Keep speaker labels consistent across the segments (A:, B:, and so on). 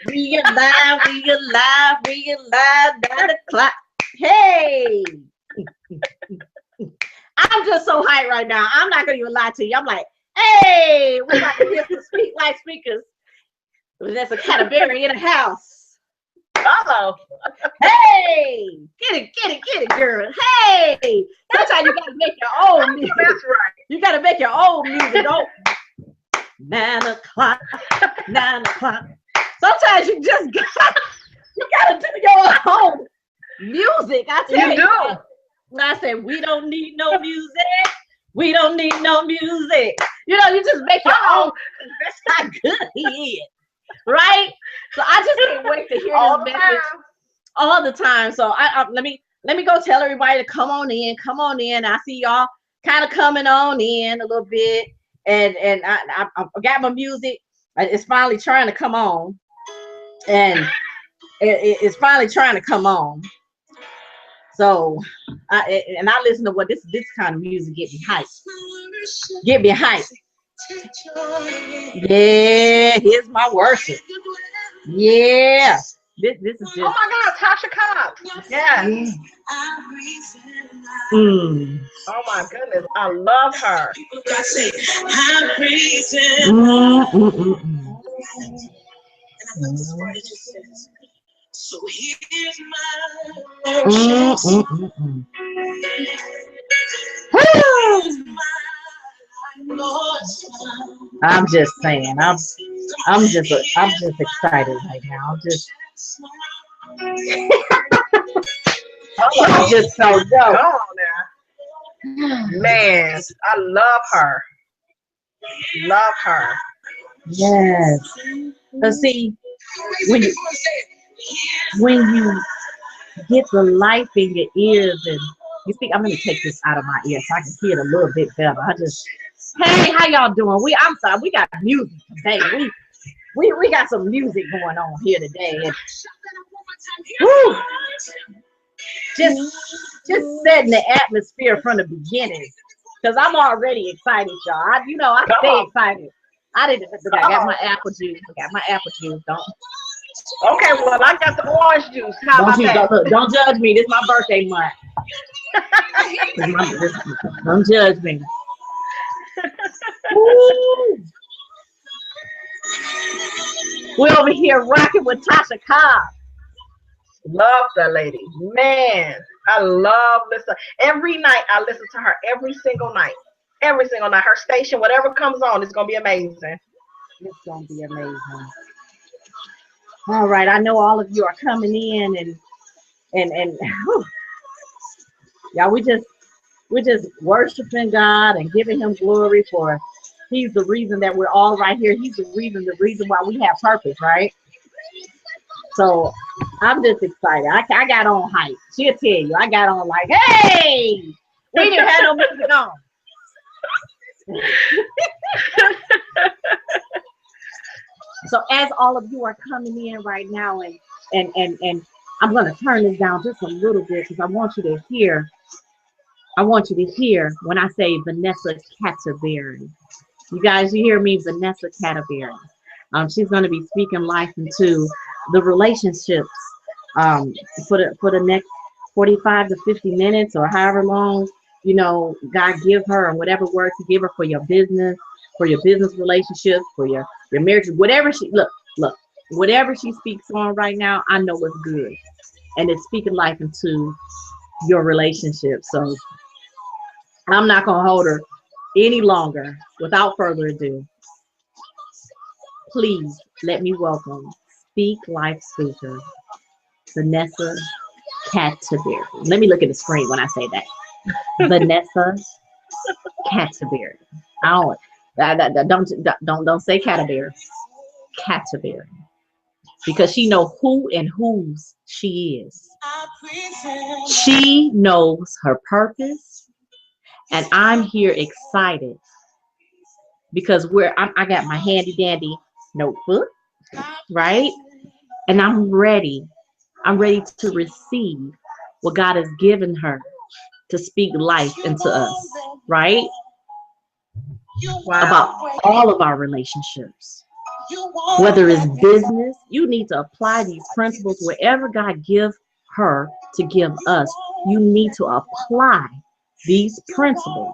A: We alive, we alive, we alive, 9 o'clock. Hey, I'm just so hyped right now. I'm not gonna even lie to you. I'm like, hey, we about to hear some Speak Life speakers. Vanessa Canteberry in the house.
B: Uh-oh.
A: Hey, get it, girl. Hey, sometimes you gotta make your own music.
B: That's right.
A: You gotta make your own music. Don't 9 o'clock, 9 o'clock. Sometimes you just gotta do your own music. I tell you. I said, we don't need no music. We don't need no music. You know, you just make your own. That's how good he is. Right? So I just can't wait to hear this message all the time. So let me go tell everybody to come on in. Come on in. I see y'all kind of coming on in a little bit. And I got my music. It's finally trying to come on. And it's finally trying to come on. So I listen to what this kind of music get me hyped. Get me hyped. Yeah, here's my worship. Yeah. This is just,
B: oh my God, Tasha Cobbs. Yes. Oh my goodness, I love her.
C: So here's my
A: I'm just saying, I'm just excited right now. I'm just so dope.
B: Come on now. Man, I love her. Love her.
A: Yes. But see, when you get the life in your ears and you speak, I'm gonna take this out of my ear so I can hear it a little bit better. Hey, how y'all doing? I'm sorry, we got music today. We got some music going on here today. And, woo, just setting the atmosphere from the beginning. Because I'm already excited, y'all. I stay excited. I got my apple juice. Don't.
B: Okay, well, I got the orange juice. How about that?
A: Don't judge me. This is my birthday month. Don't judge me. We're over here rocking with Tasha Cobbs.
B: Love that lady. Man, I love listening. Every night I listen to her. Every single night. Every single night. Her station, whatever comes on, it's going to be amazing.
A: It's going to be amazing. All right. I know all of you are coming in and whew, y'all, we're just worshiping God and giving him glory for he's the reason that we're all right here. He's the reason why we have purpose, right? So I'm just excited. I got on hype. She'll tell you. I got on like, hey, we didn't have no music on. So as all of you are coming in right now, and I'm going to turn this down just a little bit because I want you to hear. I want you to hear when I say Vanessa Canteberry. You guys, you hear me, Vanessa Canteberry. She's going to be speaking life into the relationships for the next 45 to 50 minutes or however long, God give her, and whatever words he give her for your business relationships, for your marriage, whatever whatever she speaks on right now, I know it's good. And it's speaking life into your relationship. So I'm not going to hold her any longer. Without further ado, please let me welcome Speak Life speaker, Vanessa Canteberry. Let me look at the screen when I say that. Vanessa Canteberry. Don't say Canteberry. Canteberry. Because she knows who and whose she is. She knows her purpose. And I'm here excited because I got my handy dandy notebook, right? And I'm ready. I'm ready to receive what God has given her to speak life into us, right?
B: Wow.
A: About all of our relationships. Whether it's business, you need to apply these principles wherever God gives her to give us. You need to apply these principles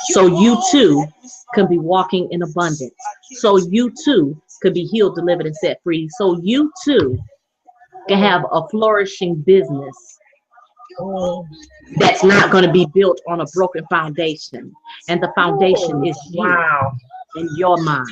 A: so you too can be walking in abundance. So you too could be healed, delivered, and set free. So you too can have a flourishing business that's not going to be built on a broken foundation. And the foundation is you and your mind.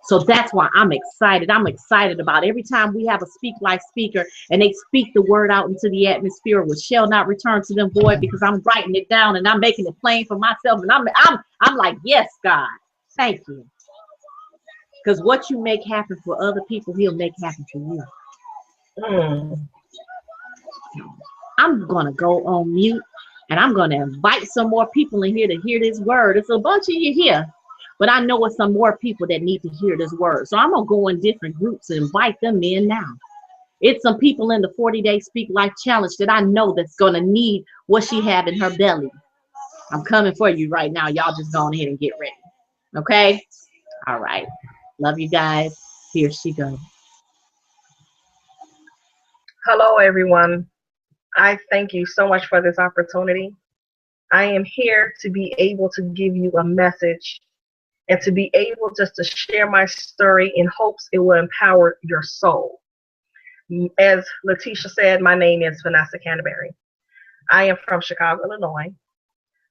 A: So that's why I'm excited. I'm excited about every time we have a Speak Life speaker and they speak the word out into the atmosphere, which shall not return to them void, because I'm writing it down and I'm making it plain for myself. And I'm like, yes, God, thank you. Because what you make happen for other people, he'll make happen for you. I'm going to go on mute and I'm going to invite some more people in here to hear this word. It's a bunch of you here. But I know it's some more people that need to hear this word. So I'm going to go in different groups and invite them in now. It's some people in the 40-day Speak Life Challenge that I know that's going to need what she have in her belly. I'm coming for you right now. Y'all just go ahead and get ready. Okay? All right. Love you guys. Here she goes.
B: Hello, everyone. I thank you so much for this opportunity. I am here to be able to give you a message and to be able just to share my story in hopes it will empower your soul. As Letitia said, my name is Vanessa Canteberry. I am from Chicago, Illinois.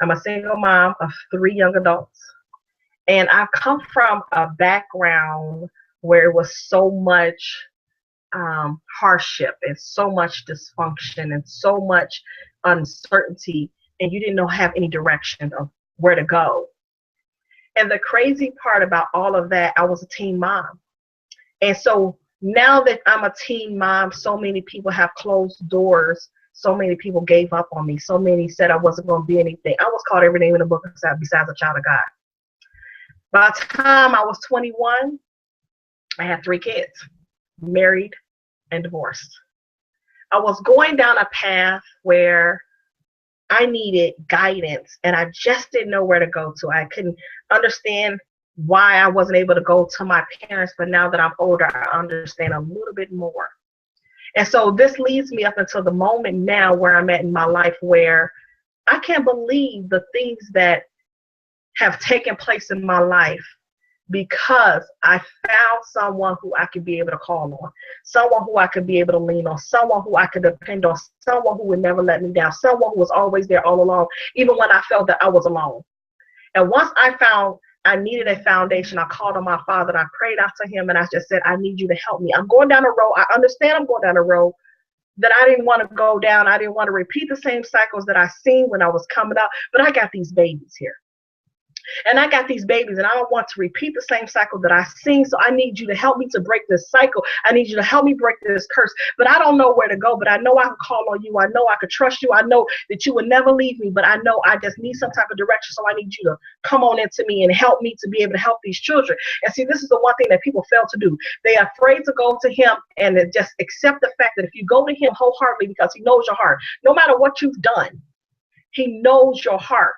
B: I'm a single mom of 3 young adults. And I've come from a background where it was so much hardship and so much dysfunction and so much uncertainty, and you didn't have any direction of where to go. And the crazy part about all of that, I was a teen mom. And so now that I'm a teen mom, so many people have closed doors. So many people gave up on me. So many said I wasn't going to be anything. I was called every name in the book besides a child of God. By the time I was 21, I had 3 kids, married and divorced. I was going down a path where I needed guidance and I just didn't know where to go to. I couldn't understand why I wasn't able to go to my parents, but now that I'm older, I understand a little bit more. And so this leads me up until the moment now where I'm at in my life where I can't believe the things that have taken place in my life because I found someone who I could be able to call on, someone who I could be able to lean on, someone who I could depend on, someone who would never let me down, someone who was always there all along, even when I felt that I was alone. And once I found I needed a foundation, I called on my Father and I prayed out to him and I just said, I need you to help me. I'm going down a road. I understand I'm going down a road that I didn't want to go down. I didn't want to repeat the same cycles that I seen when I was coming up, but I got these babies here. And I got these babies and I don't want to repeat the same cycle that I've seen. So I need you to help me to break this cycle. I need you to help me break this curse. But I don't know where to go. But I know I can call on you. I know I can trust you. I know that you will never leave me. But I know I just need some type of direction. So I need you to come on into me and help me to be able to help these children. And see, this is the one thing that people fail to do. They are afraid to go to him and just accept the fact that if you go to him wholeheartedly because he knows your heart, no matter what you've done, he knows your heart.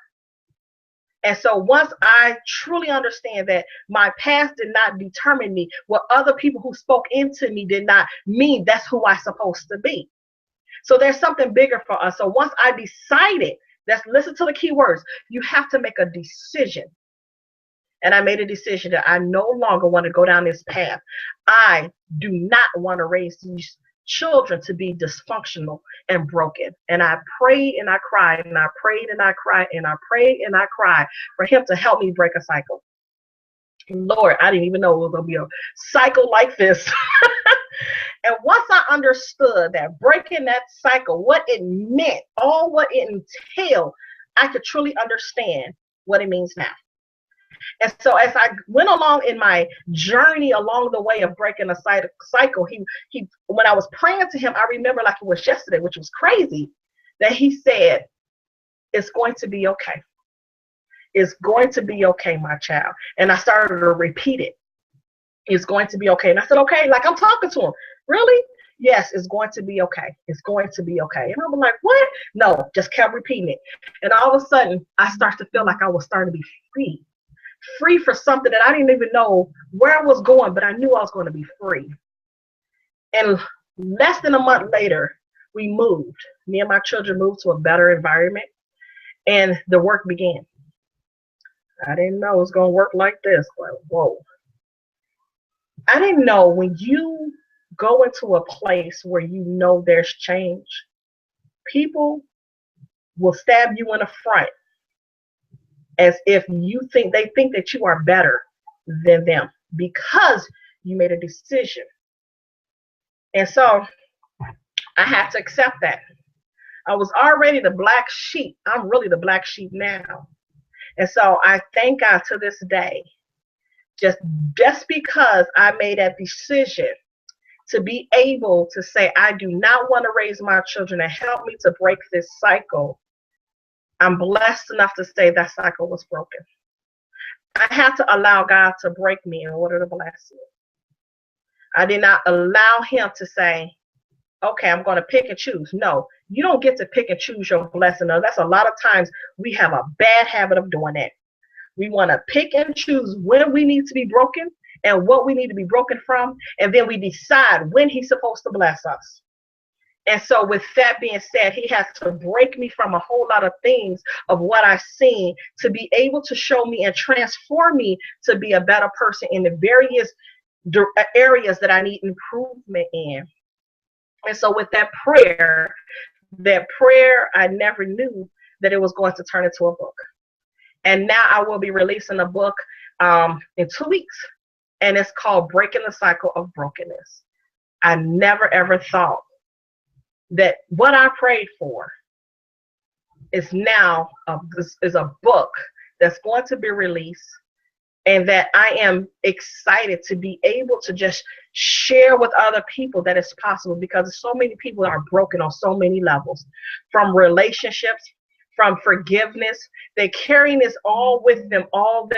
B: And so once I truly understand that my past did not determine me, what other people who spoke into me did not mean that's who I'm supposed to be. So there's something bigger for us. So once I decided, listen to the key words, you have to make a decision. And I made a decision that I no longer want to go down this path. I do not want to raise these children to be dysfunctional and broken. And I prayed and I cried and I prayed and I cried and I prayed and I cried for him to help me break a cycle. Lord, I didn't even know it was going to be a cycle like this. And once I understood that breaking that cycle, what it meant, all what it entailed, I could truly understand what it means now. And so as I went along in my journey along the way of breaking a cycle, he when I was praying to him, I remember like it was yesterday, which was crazy, that he said, it's going to be okay. It's going to be okay, my child. And I started to repeat it. It's going to be okay. And I said, okay, like I'm talking to him. Really? Yes, it's going to be okay. It's going to be okay. And I'm like, what? No, just kept repeating it. And all of a sudden, I start to feel like I was starting to be free. Free for something that I didn't even know where I was going, but I knew I was going to be free. And less than a month later, we moved. Me and my children moved to a better environment, and the work began. I didn't know it was going to work like this, but whoa. I didn't know when you go into a place where you know there's change, people will stab you in the front as if they think that you are better than them because you made a decision. And so I had to accept that. I was already the black sheep. I'm really the black sheep now. And so I thank God to this day, just because I made that decision to be able to say, I do not want to raise my children and help me to break this cycle. I'm blessed enough to say that cycle was broken. I had to allow God to break me in order to bless me. I did not allow him to say, okay, I'm going to pick and choose. No, you don't get to pick and choose your blessing. Now, that's a lot of times we have a bad habit of doing that. We want to pick and choose when we need to be broken and what we need to be broken from, and then we decide when he's supposed to bless us. And so with that being said, he has to break me from a whole lot of things of what I've seen to be able to show me and transform me to be a better person in the various areas that I need improvement in. And so with that prayer, I never knew that it was going to turn into a book. And now I will be releasing a book in 2 weeks, and it's called Breaking the Cycle of Brokenness. I never, ever thought that what I prayed for is now is a book that's going to be released, and that I am excited to be able to just share with other people that it's possible, because so many people are broken on so many levels, from relationships, from forgiveness. They're carrying this all with them, all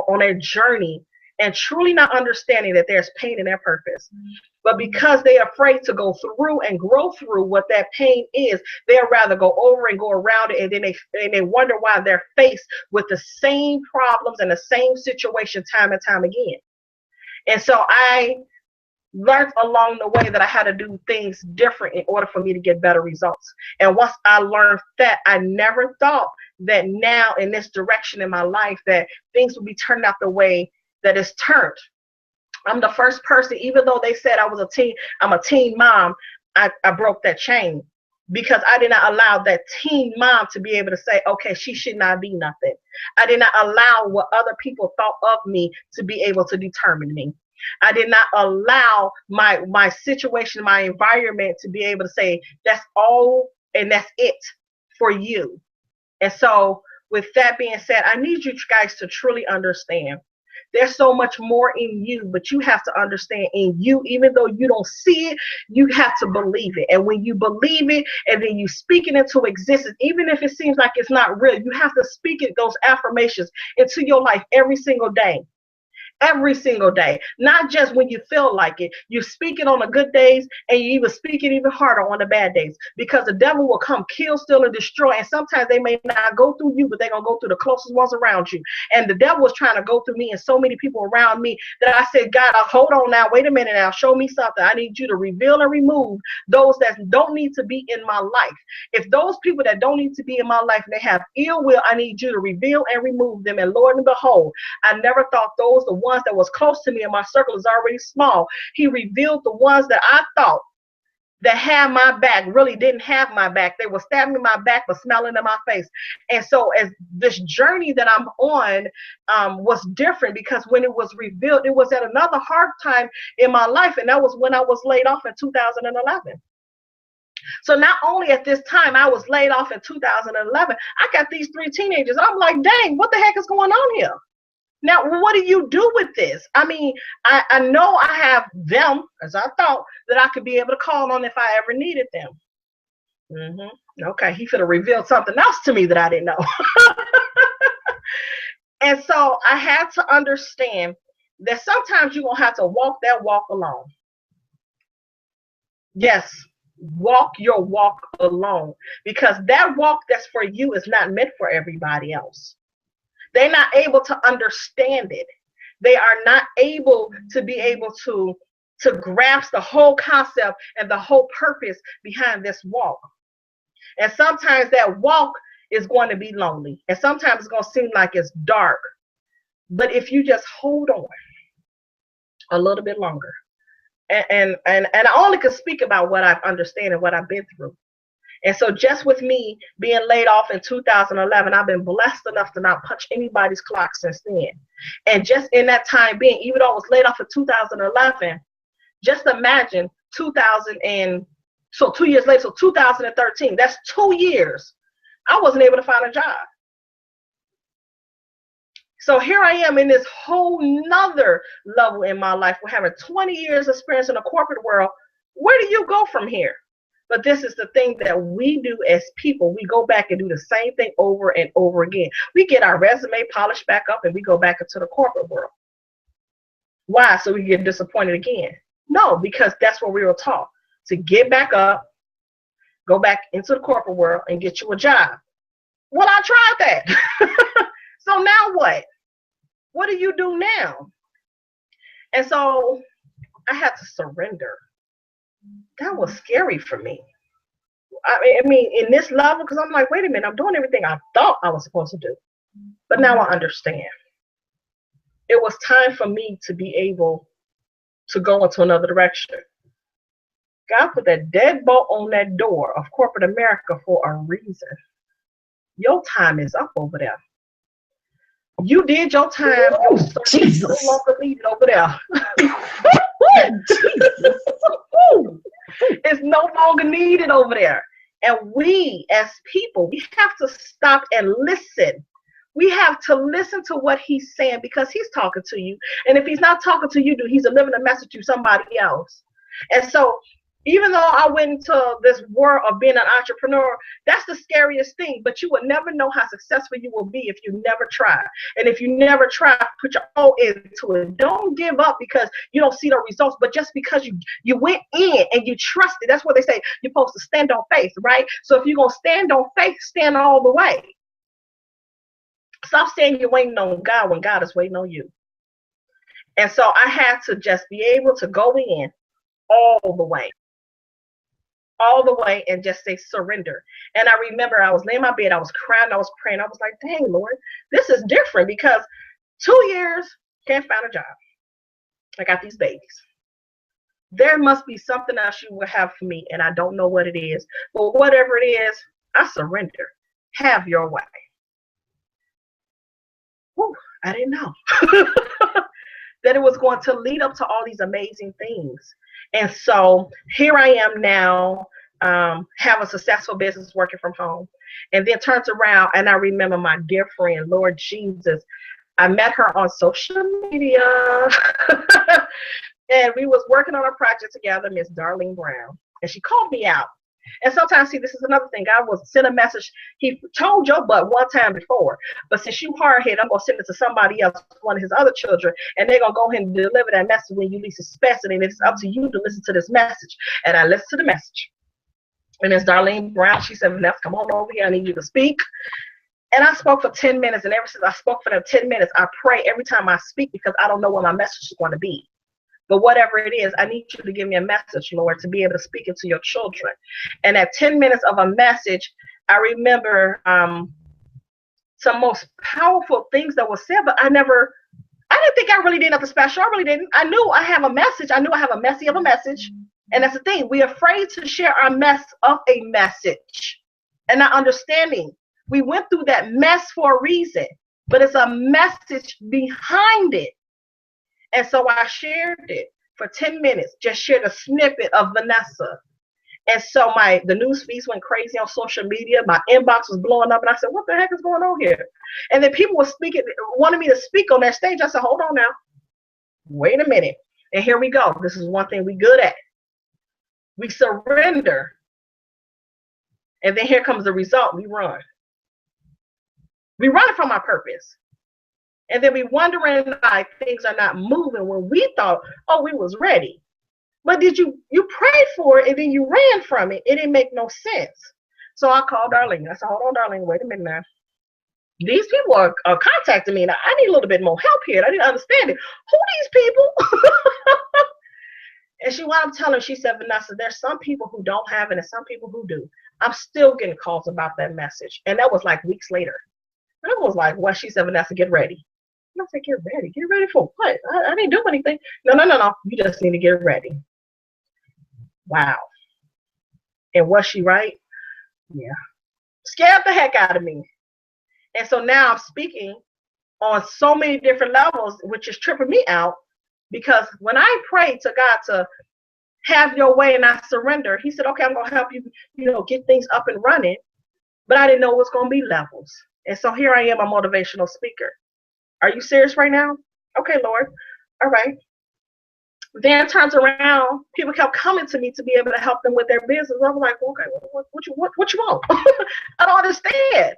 B: on their journey, and truly not understanding that there's pain in their purpose. But because they're afraid to go through and grow through what that pain is, they'd rather go over and go around it, and then they wonder why they're faced with the same problems and the same situation time and time again. And so I learned along the way that I had to do things different in order for me to get better results. And once I learned that, I never thought that now in this direction in my life that things would be turned out the way that it's turned. I'm the first person, even though they said I'm a teen mom, I broke that chain, because I did not allow that teen mom to be able to say, okay, she should not be nothing. I did not allow what other people thought of me to be able to determine me. I did not allow my situation, my environment to be able to say, that's all and that's it for you. And so with that being said, I need you guys to truly understand there's so much more in you, but you have to understand in you, even though you don't see it, you have to believe it. And when you believe it and then you speak it into existence, even if it seems like it's not real, you have to speak it, those affirmations, into your life every single day. Every single day, not just when you feel like it. You speak it on the good days, and you even speak it even harder on the bad days, because the devil will come, kill, steal, and destroy. And sometimes they may not go through you, but they're going to go through the closest ones around you. And the devil was trying to go through me and so many people around me that I said, God, hold on now, wait a minute now, show me something. I need you to reveal and remove those that don't need to be in my life. If those people that don't need to be in my life, they have ill will, I need you to reveal and remove them. And Lord and behold, I never thought those, the ones that was close to me, and my circle is already small, he revealed the ones that I thought that had my back really didn't have my back. They were stabbing my back but smiling in my face. And so as this journey that I'm on was different, because when it was revealed, it was at another hard time in my life, and that was when I was laid off in 2011. So not only at this time I was laid off in 2011, I got these 3 teenagers. I'm like, dang, what the heck is going on here? Now, what do you do with this? I mean, I know I have them, as I thought, that I could be able to call on if I ever needed them. Okay, he could have revealed something else to me that I didn't know. And so I had to understand that sometimes you're going to have to walk that walk alone. Yes, walk your walk alone, because that walk that's for you is not meant for everybody else. They're not able to understand it. They are not able to be able to grasp the whole concept and the whole purpose behind this walk. And sometimes that walk is going to be lonely. And sometimes it's going to seem like it's dark. But if you just hold on a little bit longer, and I only can speak about what I've understand and what I've been through. And so just with me being laid off in 2011, I've been blessed enough to not punch anybody's clock since then. And just in that time being, even though I was laid off in 2011, just imagine 2000 and so 2 years later, so 2013, that's 2 years. I wasn't able to find a job. So here I am in this whole nother level in my life. We're having 20 years experience in the corporate world. Where do you go from here? But this is the thing that we do as people. We go back and do the same thing over and over again. We get our resume polished back up and we go back into the corporate world. Why? So we get disappointed again? No, because that's what we were taught, to get back up, go back into the corporate world and get you a job. Well, I tried that. So now what? What do you do now? And so I had to surrender. That was scary for me. I mean, in this level, because I'm like, wait a minute, I'm doing everything I thought I was supposed to do. But now I understand. It was time for me to be able to go into another direction. God put that deadbolt on that door of corporate America for a reason. Your time is up over there. You did your time. Your service is no longer needed over there. Jesus. It's no longer needed over there. And we as people, we have to stop and listen. We have to listen to what he's saying, because he's talking to you. And if he's not talking to you, he's delivering a message to somebody else. And so even though I went into this world of being an entrepreneur, that's the scariest thing. But you will never know how successful you will be if you never try. And if you never try, put your all into it. Don't give up because you don't see the results, but just because you went in and you trusted. That's what they say. You're supposed to stand on faith, right? So if you're going to stand on faith, stand all the way. Stop saying you're waiting on God when God is waiting on you. And so I had to just be able to go in all the way and just say surrender. And I remember I was laying in my bed, I was crying, I was praying. I was like, dang, Lord, this is different, because 2 years, can't find a job. I got these babies. There must be something else you will have for me, and I don't know what it is. But whatever it is, I surrender. Have your way. Whew, I didn't know that it was going to lead up to all these amazing things. And so here I am now, have a successful business working from home. And then turns around, and I remember my dear friend, Lord Jesus. I met her on social media. And we was working on a project together, Miss Darlene Brown. And she called me out. And sometimes, see, this is another thing. God will send a message. He told your butt one time before, but since you hard-headed, I'm going to send it to somebody else, one of his other children, and they're going to go ahead and deliver that message when you least expect it, and it's up to you to listen to this message. And I listened to the message. And Miss Darlene Brown, she said, Vanessa, come on over here. I need you to speak. And I spoke for 10 minutes, and ever since I spoke for them 10 minutes, I pray every time I speak, because I don't know what my message is going to be. But whatever it is, I need you to give me a message, Lord, to be able to speak it to your children. And at 10 minutes of a message, I remember some most powerful things that were said, but I didn't think I really did nothing special. I really didn't. I knew I have a message. I knew I have a messy of a message. And that's the thing. We're afraid to share our mess of a message. And not understanding. We went through that mess for a reason, but it's a message behind it. And so I shared it for 10 minutes, just shared a snippet of Vanessa. And so the news feeds went crazy on social media. My inbox was blowing up, and I said, what the heck is going on here? And then people were speaking, wanted me to speak on their stage. I said, hold on now. Wait a minute. And here we go. This is one thing we good at. We surrender. And then here comes the result. We run. We run from our purpose. And then we wondering why things are not moving when we thought, oh, we was ready. But you prayed for it and then you ran from it. It didn't make no sense. So I called Darlene. I said, hold on, Darlene, wait a minute now. These people are contacting me. Now, I need a little bit more help here. I didn't understand it. Who these people? And she wound up telling her, she said, Vanessa, there's some people who don't have it and some people who do. I'm still getting calls about that message. And that was like weeks later. And I was like, well, she said, Vanessa, get ready. And I said, get ready? Get ready for what? I didn't do anything. No. You just need to get ready. Wow. And was she right? Yeah. Scared the heck out of me. And so now I'm speaking on so many different levels, which is tripping me out, because when I prayed to God to have your way and I surrender, he said, okay, I'm going to help you, get things up and running. But I didn't know it was going to be levels. And so here I am, a motivational speaker. Are you serious right now? Okay, Lord. All right. Then turns around, people kept coming to me to be able to help them with their business. I was like, okay, what you want? I don't understand.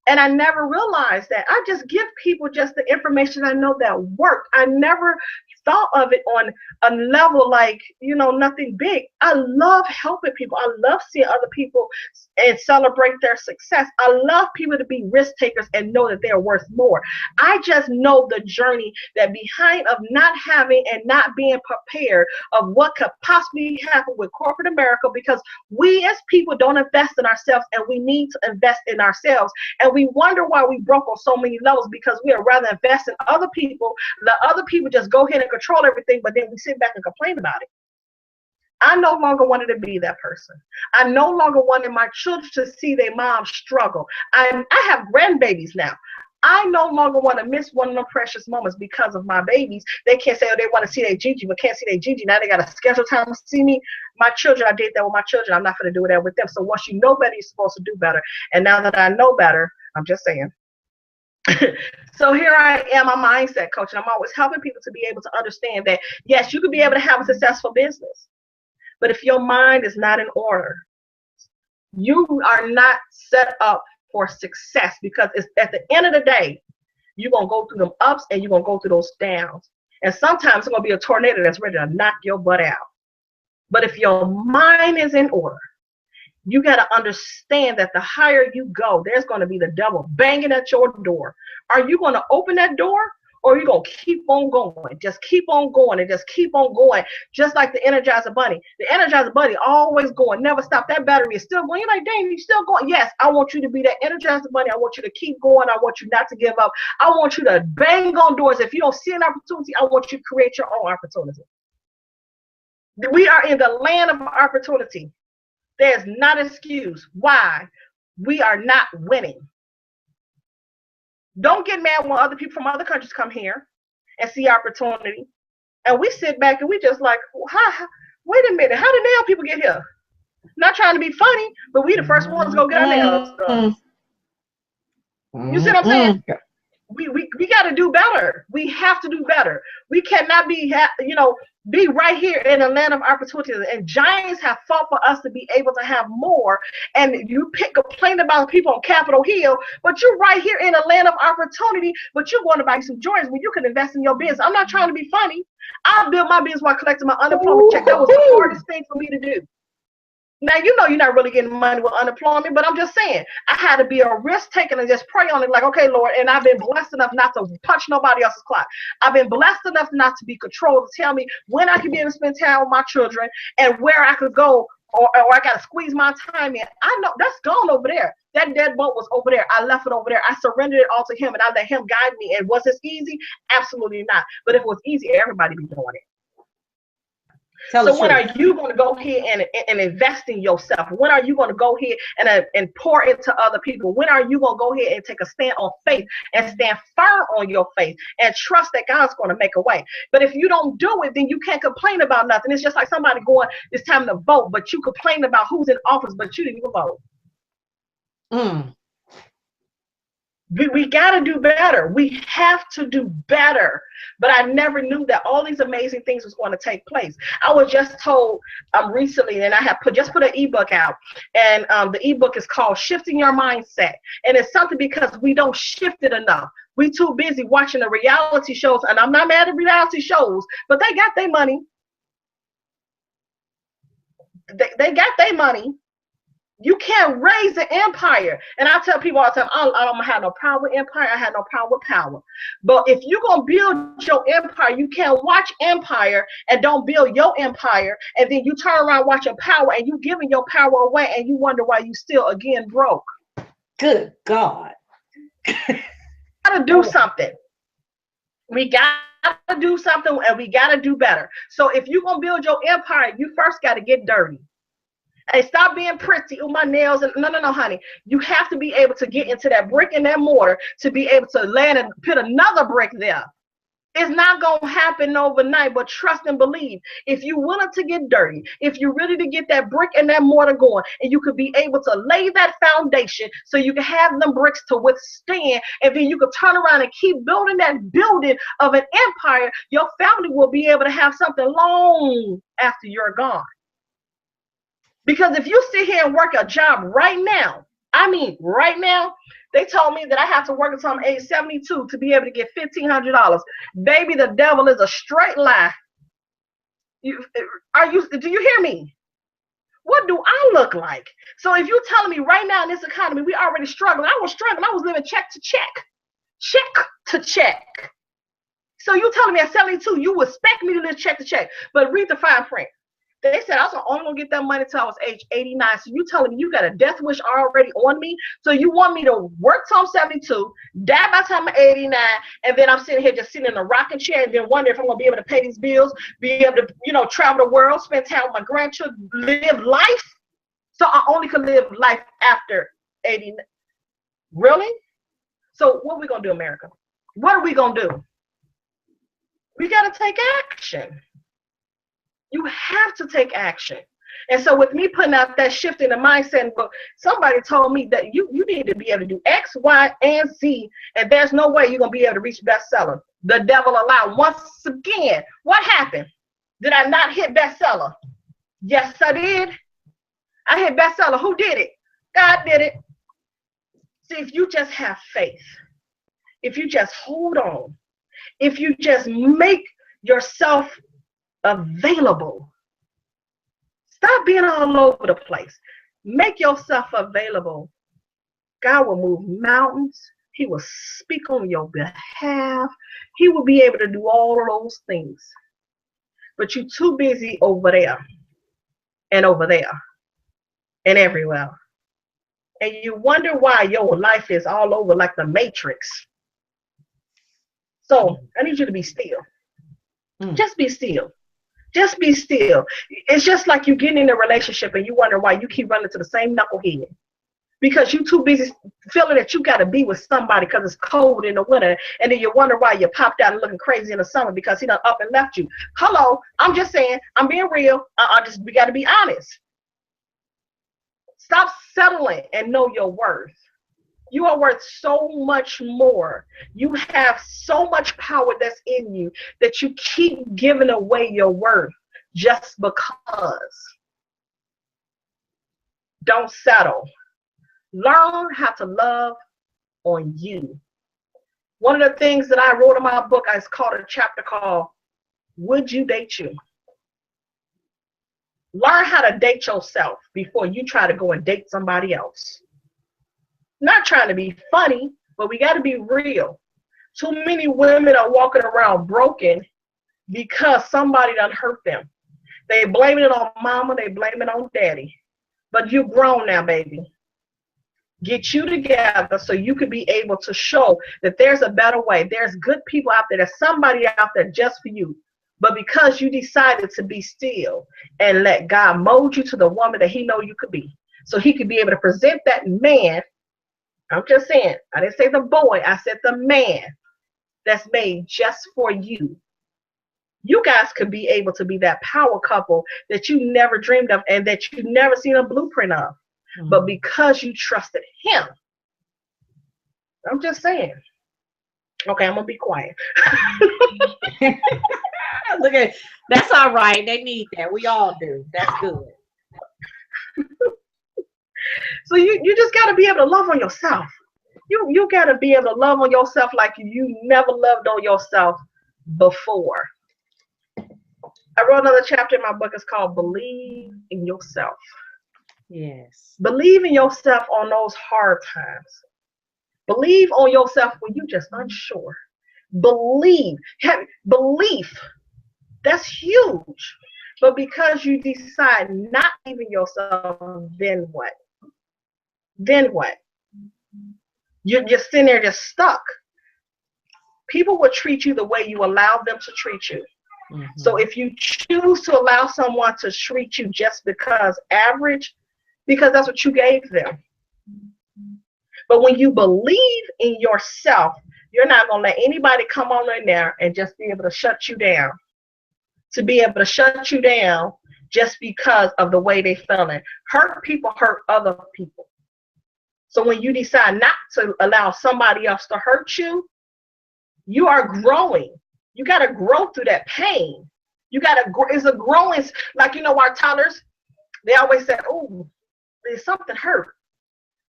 B: And I never realized that. I just give people just the information I know that worked. I never thought of it on a level like, nothing big. I love helping people. I love seeing other people and celebrate their success. I love people to be risk takers and know that they're worth more. I just know the journey that behind of not having and not being prepared of what could possibly happen with corporate America, because we as people don't invest in ourselves, and we need to invest in ourselves. And we wonder why we broke on so many levels, because we are rather invest in other people. The other people just go ahead and control everything, but then we sit back and complain about it. I no longer wanted to be that person. I no longer wanted my children to see their mom struggle. I have grandbabies now. I no longer want to miss one of them precious moments because of my babies. They can't say, oh, they want to see their Gigi, but can't see their Gigi. Now they got to schedule time to see me. My children, I did that with my children. I'm not going to do that with them. So once you know better, you're supposed to do better. And now that I know better, I'm just saying. So here I am, a mindset coach, and I'm always helping people to be able to understand that, yes, you could be able to have a successful business, but if your mind is not in order, you are not set up for success, because it's at the end of the day, you're going to go through them ups and you're going to go through those downs. And sometimes it's going to be a tornado that's ready to knock your butt out. But if your mind is in order, you got to understand that the higher you go, there's going to be the devil banging at your door. Are you going to open that door, or are you going to keep on going? Just keep on going and just keep on going, just like the Energizer Bunny. The Energizer Bunny always going, never stop. That battery is still going. You're like, dang, you're still going. Yes, I want you to be that Energizer Bunny. I want you to keep going. I want you not to give up. I want you to bang on doors. If you don't see an opportunity, I want you to create your own opportunity. We are in the land of opportunity. There's not an excuse why we are not winning. Don't get mad when other people from other countries come here and see opportunity, and we sit back and we just like, wait a minute, how did nail people get here? Not trying to be funny, but we the first ones to go get our nails done. You see what I'm saying? We got to do better. We have to do better. We cannot be right here in a land of opportunities. And giants have fought for us to be able to have more. And you complain about people on Capitol Hill, but you're right here in a land of opportunity, but you're going to buy some Jordans when you can invest in your business. I'm not trying to be funny. I built my business while collecting my unemployment check. That was the hardest thing for me to do. Now, you're not really getting money with unemployment, but I'm just saying, I had to be a risk taker and just pray on it like, okay, Lord, and I've been blessed enough not to punch nobody else's clock. I've been blessed enough not to be controlled, to tell me when I can be able to spend time with my children and where I could go, or I got to squeeze my time in. I know that's gone over there. That dead boat was over there. I left it over there. I surrendered it all to him, and I let him guide me. And was this easy? Absolutely not. But if it was easy, everybody be doing it. So when are you going to go here and invest in yourself? When are you going to go here and pour into other people? When are you going to go here and take a stand on faith and stand firm on your faith and trust that God's going to make a way? But if you don't do it, then you can't complain about nothing. It's just like somebody going, it's time to vote, but you complain about who's in office, but you didn't even vote. We got to do better. We have to do better. But I never knew that all these amazing things was going to take place. I was just told recently, and I have just put an ebook out, and the ebook is called Shifting Your Mindset. And it's something because we don't shift it enough. We too busy watching the reality shows, and I'm not mad at reality shows, but they got their money. they got their money. You can't raise the empire. And I tell people all the time, I don't have no power with empire. I have no power with power. But if you're going to build your empire, you can't watch empire and don't build your empire. And then you turn around watching power and you giving your power away and you wonder why you still again broke.
A: Good God.
B: Got to do something. We got to do something and we got to do better. So if you're going to build your empire, you first got to get dirty. Hey, stop being pretty. Oh, my nails. And no, honey. You have to be able to get into that brick and that mortar to be able to land and put another brick there. It's not going to happen overnight, but trust and believe. If you're willing to get dirty, if you're ready to get that brick and that mortar going, and you could be able to lay that foundation so you can have them bricks to withstand, and then you could turn around and keep building that building of an empire, your family will be able to have something long after you're gone. Because if you sit here and work a job right now, I mean right now, they told me that I have to work until I'm age 72 to be able to get $1,500. Baby, the devil is a straight lie. Do you hear me? What do I look like? So if you're telling me right now in this economy, we already struggling. I was struggling. I was living check to check. Check to check. So you telling me at 72, you expect me to live check to check. But read the fine print. They said I was only going to get that money until I was age 89. So you telling me you got a death wish already on me? So you want me to work till I'm 72, die by the time I'm 89, and then I'm sitting here just sitting in a rocking chair and then wonder if I'm going to be able to pay these bills, be able to, travel the world, spend time with my grandchildren, live life? So I only could live life after 89. Really? So what are we going to do, America? What are we going to do? We got to take action. You have to take action. And so with me putting out that shift in the mindset, but somebody told me that you need to be able to do X, Y, and Z, and there's no way you're going to be able to reach bestseller. The devil allowed. Once again, what happened? Did I not hit bestseller? Yes, I did. I hit bestseller. Who did it? God did it. See, if you just have faith, if you just hold on, if you just make yourself available. Stop being all over the place. Make yourself available. God will move mountains. He will speak on your behalf. He will be able to do all of those things. But you're too busy over there and over there and everywhere. And you wonder why your life is all over like the Matrix. So I need you to be still. Just be still. Just be still. It's just like you getting in a relationship and you wonder why you keep running to the same knucklehead. Because you're too busy feeling that you got to be with somebody because it's cold in the winter. And then you wonder why you popped out and looking crazy in the summer because he done up and left you. Hello, I'm just saying, I'm being real. We got to be honest. Stop settling and know your worth. You are worth so much more. You have so much power that's in you that you keep giving away your worth just because. Don't settle. Learn how to love on you. One of the things that I wrote in my book is called a chapter called Would You Date You? Learn how to date yourself before you try to go and date somebody else. Not trying to be funny, but we got to be real. Too many women are walking around broken because somebody done hurt them. They blaming it on mama, they blaming it on daddy. But you grown now, baby. Get you together so you can be able to show that there's a better way. There's good people out there. There's somebody out there just for you. But because you decided to be still and let God mold you to the woman that he know you could be, so he could be able to present that man. I'm just saying, I didn't say the boy, I said the man that's made just for you. You guys could be able to be that power couple that you never dreamed of and that you never seen a blueprint of. Mm-hmm. But because you trusted him, I'm just saying. Okay, I'm going to be quiet.
A: Look at, that's all right. They need that. We all do. That's good.
B: So you just got to be able to love on yourself. You got to be able to love on yourself like you never loved on yourself before. I wrote another chapter in my book. It's called Believe in Yourself.
A: Yes.
B: Believe in yourself on those hard times. Believe on yourself when you're just unsure. Believe. Belief. That's huge. But because you decide not to believe in yourself, then what? Then what? You're just sitting there just stuck. People will treat you the way you allow them to treat you.
A: Mm-hmm.
B: So if you choose to allow someone to treat you just because average, because that's what you gave them. But when you believe in yourself, you're not going to let anybody come on in there and just be able to shut you down. To be able to shut you down just because of the way they feeling. Hurt people hurt other people. So when you decide not to allow somebody else to hurt you, you are growing. You got to grow through that pain. You got to grow. It's a growing, like, our toddlers, they always say, oh, there's something hurt.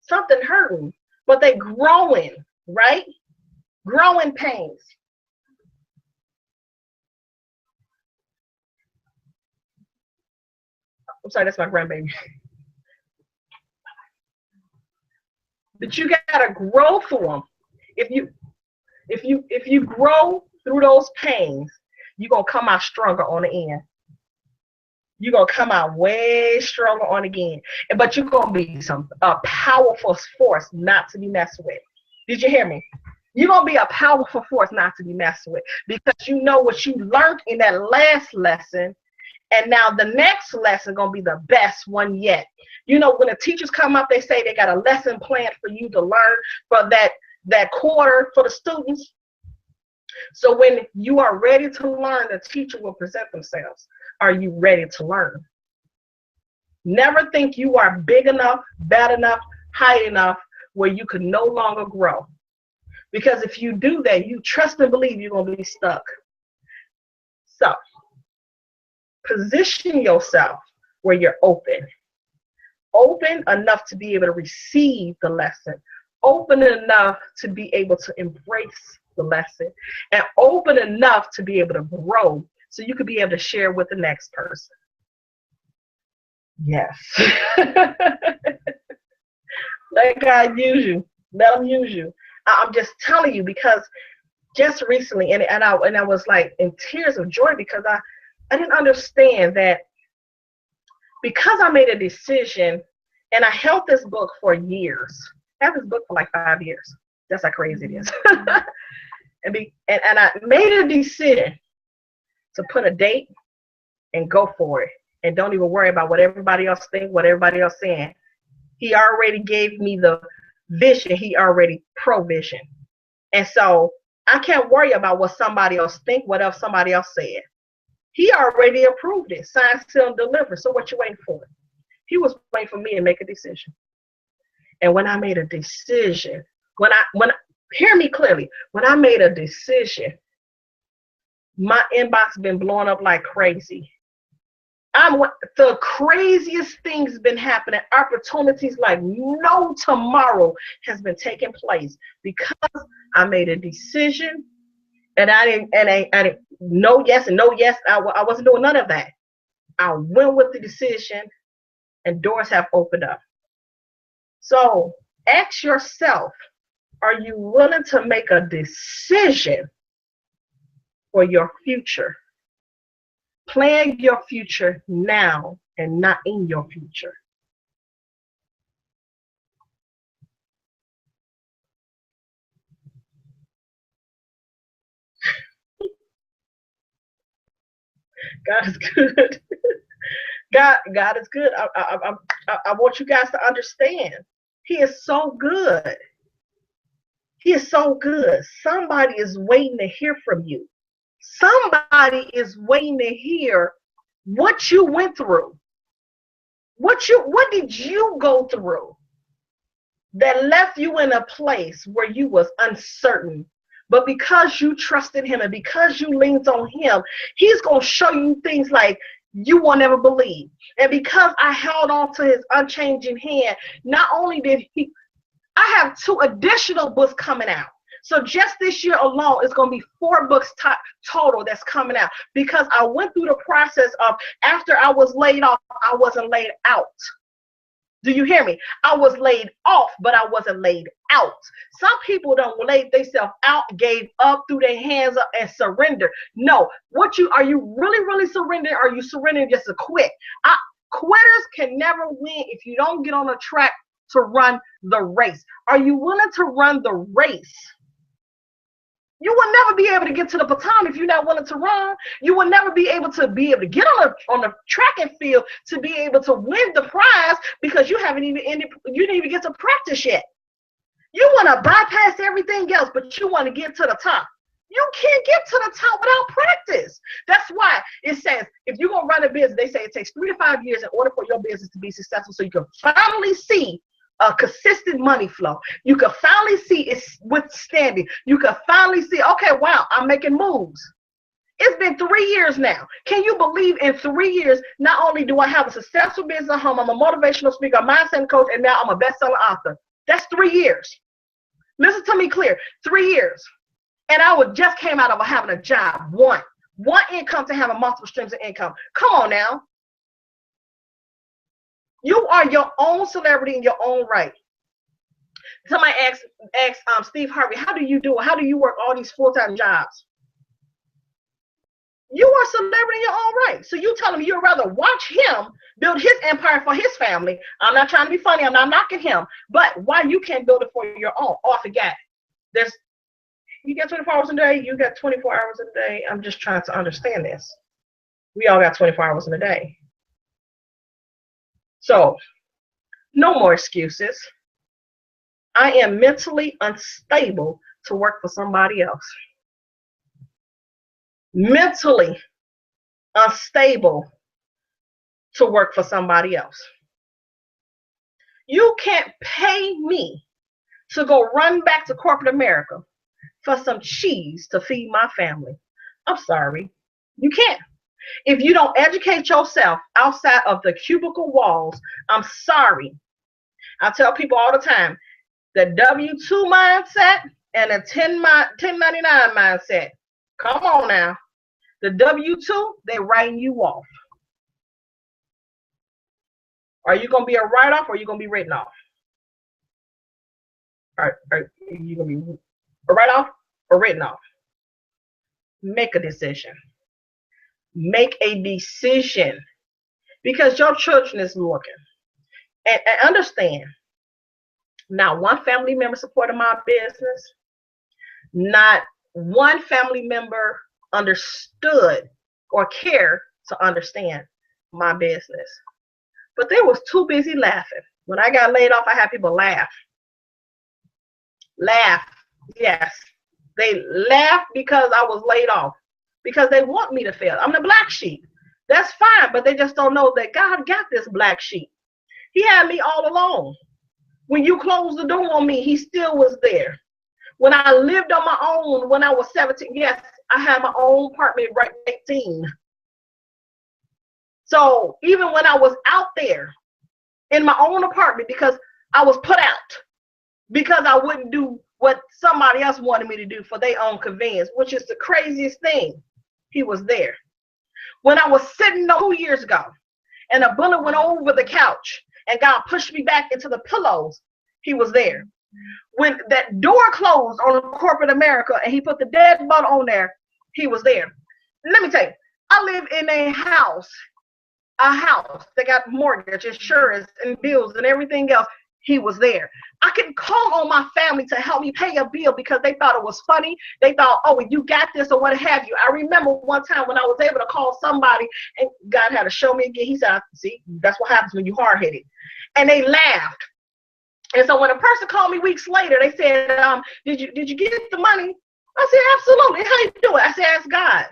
B: Something hurting. But they growing, right? Growing pains. I'm sorry, that's my grandbaby. But you gotta grow through them. If you grow through those pains, you're gonna come out stronger on the end. You're gonna come out way stronger on the end. But you're gonna be a powerful force not to be messed with. Did you hear me? You're gonna be a powerful force not to be messed with, because you know what you learned in that last lesson. And now the next lesson gonna be the best one yet. When the teachers come up, they say they got a lesson plan for you to learn for that quarter for the students. So when you are ready to learn, the teacher will present themselves. Are you ready to learn? Never think you are big enough, bad enough, high enough where you could no longer grow. Because if you do that, you trust and believe you're gonna be stuck. So position yourself where you're open enough to be able to receive the lesson, open enough to be able to embrace the lesson, and open enough to be able to grow so you could be able to share with the next person. Yes. Let God use you. Let him use you. I'm just telling you, because just recently, and I was like in tears of joy, because I didn't understand that, because I made a decision, and I held this book for years. I had this book for like 5 years. That's how crazy it is. and I made a decision to put a date and go for it, and don't even worry about what everybody else thinks, what everybody else saying. He already gave me the vision. He already provision. And so I can't worry about what somebody else think, what else somebody else said. He already approved it. Signed, sealed, delivered. So what you waiting for? He was waiting for me to make a decision. And when I made a decision, hear me clearly, when I made a decision, my inbox been blowing up like crazy. The craziest things been happening. Opportunities like no tomorrow has been taking place because I made a decision, and I didn't no yes and no yes. I wasn't doing none of that. I went with the decision, and doors have opened up. So ask yourself, are you willing to make a decision for your future? Plan your future now and not in your future. God is good. God is good. I want you guys to understand. He is so good. He is so good. Somebody is waiting to hear from you. Somebody is waiting to hear what you went through. What did you go through that left you in a place where you was uncertain? But because you trusted him and because you leaned on him, he's going to show you things like you will never believe. And because I held on to his unchanging hand, not only did I have 2 additional books coming out. So just this year alone, it's going to be 4 books total that's coming out, because I went through the process of, after I was laid off, I wasn't laid out. Do you hear me? I was laid off, but I wasn't laid out. Some people don't lay themselves out, gave up, threw their hands up, and surrender. No. Are you really surrendering? Are you surrendering just to quit? Quitters can never win if you don't get on a track to run the race. Are you willing to run the race? You will never be able to get to the baton if you're not willing to run. You will never be able to get on the track and field to be able to win the prize, because you didn't even get to practice yet. You want to bypass everything else, but you want to get to the top. You can't get to the top without practice. That's why it says, if you're going to run a business, they say it takes 3 to 5 years in order for your business to be successful, so you can finally see a consistent money flow. You can finally see it's withstanding. You can finally see, okay, wow, I'm making moves. It's been 3 years now. Can you believe in 3 years, not only do I have a successful business at home, I'm a motivational speaker, a mindset coach, and now I'm a best-selling author. That's 3 years. Listen to me clear. 3 years. And I just came out of having a job. One income to having multiple streams of income. Come on now. You are your own celebrity in your own right. Somebody asked Steve Harvey, how do you do it? How do you work all these full-time jobs? You are a celebrity in your own right. So you tell him you'd rather watch him build his empire for his family. I'm not trying to be funny. I'm not knocking him. But why you can't build it for your own? Oh, I forgot. You got 24 hours a day. You got 24 hours a day. I'm just trying to understand this. We all got 24 hours in a day. So, no more excuses. I am mentally unstable to work for somebody else. Mentally unstable to work for somebody else. You can't pay me to go run back to corporate America for some cheese to feed my family. I'm sorry. You can't. If you don't educate yourself outside of the cubicle walls, I'm sorry. I tell people all the time, the W-2 mindset and the 1099 mindset. Come on now. The W-2, they're writing you off. Are you going to be a write-off or are you going to be written off? Are you going to be a write-off or written off? Make a decision. Make a decision, because your children is looking. And understand, not one family member supported my business. Not one family member understood or cared to understand my business. But they was too busy laughing. When I got laid off, I had people laugh. Laugh, yes. They laughed because I was laid off. Because they want me to fail. I'm the black sheep. That's fine, but they just don't know that God got this black sheep. He had me all alone. When you closed the door on me, he still was there. When I lived on my own when I was 17, yes, I had my own apartment right at 18. So even when I was out there in my own apartment, because I was put out, because I wouldn't do what somebody else wanted me to do for their own convenience, which is the craziest thing. He was there. When I was sitting 2 years ago and a bullet went over the couch and God pushed me back into the pillows, he was there. When that door closed on corporate America and he put the dead body on there, he was there. Let me tell you, I live in a house that got mortgage, insurance, and bills and everything else. He was there. I can call on my family to help me pay a bill because they thought it was funny. They thought, oh, you got this or what have you. I remember one time when I was able to call somebody and God had to show me again. He said, see, that's what happens when you're hard-headed. And they laughed. And so when a person called me weeks later, they said, did you get the money? I said, absolutely. How you do it? I said, ask God.